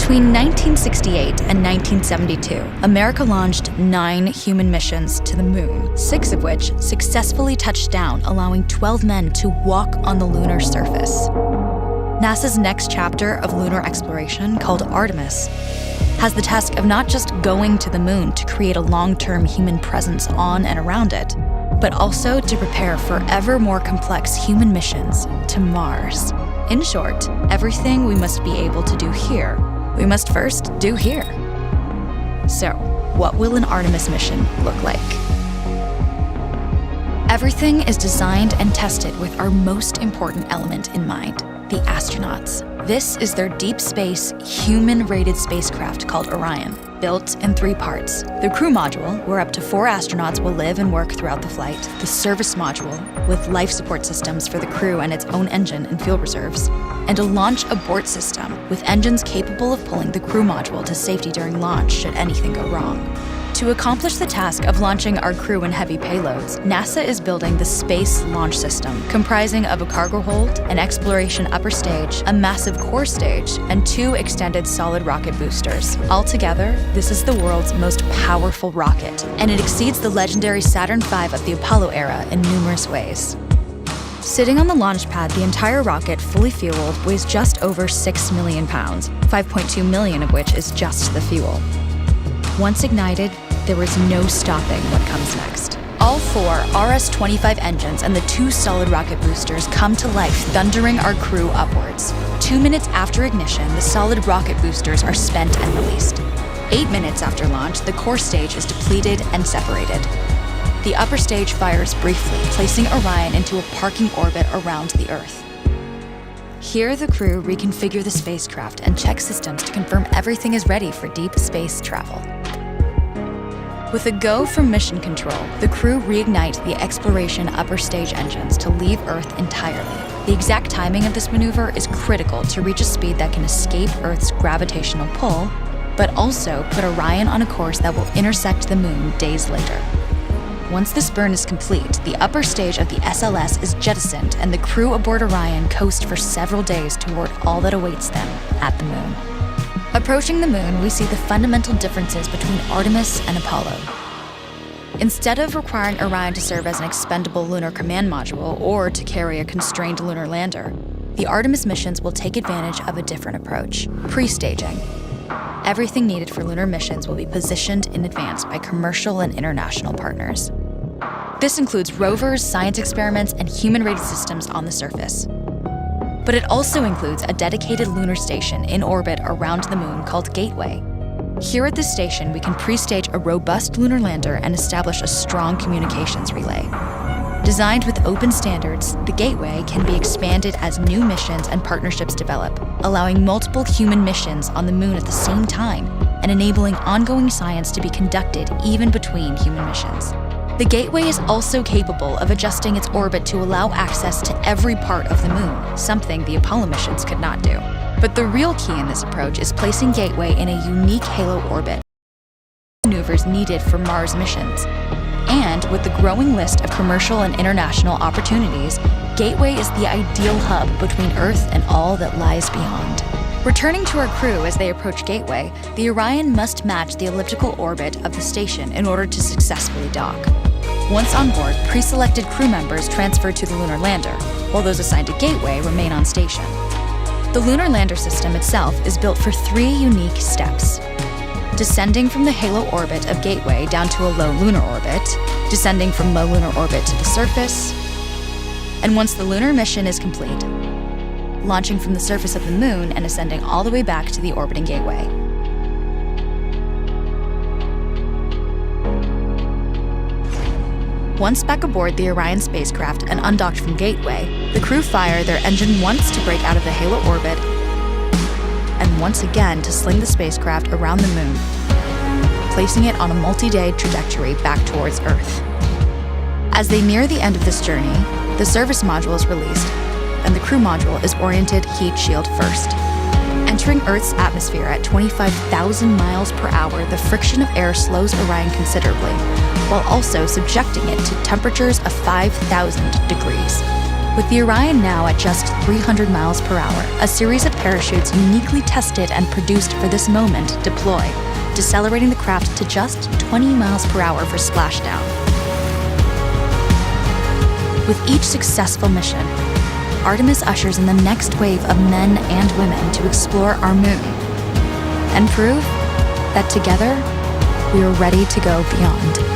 Between 1968 and 1972, America launched 9 human missions to the moon, 6 of which successfully touched down, allowing 12 men to walk on the lunar surface. NASA's next chapter of lunar exploration, called Artemis, has the task of not just going to the moon to create a long-term human presence on and around it, but also to prepare for ever more complex human missions to Mars. In short, everything we must be able to do here, we must first do here. So, what will an Artemis mission look like? Everything is designed and tested with our most important element in mind, the astronauts. This is their deep space, human-rated spacecraft called Orion, built in 3 parts. The crew module, where up to 4 astronauts will live and work throughout the flight. The service module, with life support systems for the crew and its own engine and fuel reserves. And a launch abort system, with engines capable of pulling the crew module to safety during launch should anything go wrong. To accomplish the task of launching our crew and heavy payloads, NASA is building the Space Launch System, comprising of a cargo hold, an exploration upper stage, a massive core stage, and 2 extended solid rocket boosters. Altogether, this is the world's most powerful rocket, and it exceeds the legendary Saturn V of the Apollo era in numerous ways. Sitting on the launch pad, the entire rocket, fully fueled, weighs just over 6 million pounds, 5.2 million of which is just the fuel. Once ignited, there is no stopping what comes next. All 4 RS-25 engines and the 2 solid rocket boosters come to life, thundering our crew upwards. 2 minutes after ignition, the solid rocket boosters are spent and released. 8 minutes after launch, the core stage is depleted and separated. The upper stage fires briefly, placing Orion into a parking orbit around the Earth. Here, the crew reconfigure the spacecraft and check systems to confirm everything is ready for deep space travel. With a go from mission control, the crew reignite the exploration upper stage engines to leave Earth entirely. The exact timing of this maneuver is critical to reach a speed that can escape Earth's gravitational pull, but also put Orion on a course that will intersect the moon days later. Once this burn is complete, the upper stage of the SLS is jettisoned and the crew aboard Orion coast for several days toward all that awaits them at the moon. Approaching the moon, we see the fundamental differences between Artemis and Apollo. Instead of requiring Orion to serve as an expendable lunar command module or to carry a constrained lunar lander, the Artemis missions will take advantage of a different approach: pre-staging. Everything needed for lunar missions will be positioned in advance by commercial and international partners. This includes rovers, science experiments, and human-rated systems on the surface. But it also includes a dedicated lunar station in orbit around the moon called Gateway. Here at this station, we can pre-stage a robust lunar lander and establish a strong communications relay. Designed with open standards, the Gateway can be expanded as new missions and partnerships develop, allowing multiple human missions on the moon at the same time and enabling ongoing science to be conducted even between human missions. The Gateway is also capable of adjusting its orbit to allow access to every part of the moon, something the Apollo missions could not do. But the real key in this approach is placing Gateway in a unique halo orbit, maneuvers needed for Mars missions. And with the growing list of commercial and international opportunities, Gateway is the ideal hub between Earth and all that lies beyond. Returning to our crew as they approach Gateway, the Orion must match the elliptical orbit of the station in order to successfully dock. Once on board, pre-selected crew members transfer to the lunar lander, while those assigned to Gateway remain on station. The lunar lander system itself is built for 3 unique steps: descending from the halo orbit of Gateway down to a low lunar orbit, descending from low lunar orbit to the surface, and once the lunar mission is complete, launching from the surface of the moon and ascending all the way back to the orbiting Gateway. Once back aboard the Orion spacecraft and undocked from Gateway, the crew fire their engine once to break out of the halo orbit and once again to sling the spacecraft around the moon, placing it on a multi-day trajectory back towards Earth. As they near the end of this journey, the service module is released, and the crew module is oriented heat shield first. Entering Earth's atmosphere at 25,000 miles per hour, the friction of air slows Orion considerably, while also subjecting it to temperatures of 5,000 degrees. With the Orion now at just 300 miles per hour, a series of parachutes uniquely tested and produced for this moment deploy, decelerating the craft to just 20 miles per hour for splashdown. With each successful mission, Artemis ushers in the next wave of men and women to explore our moon and prove that together we are ready to go beyond.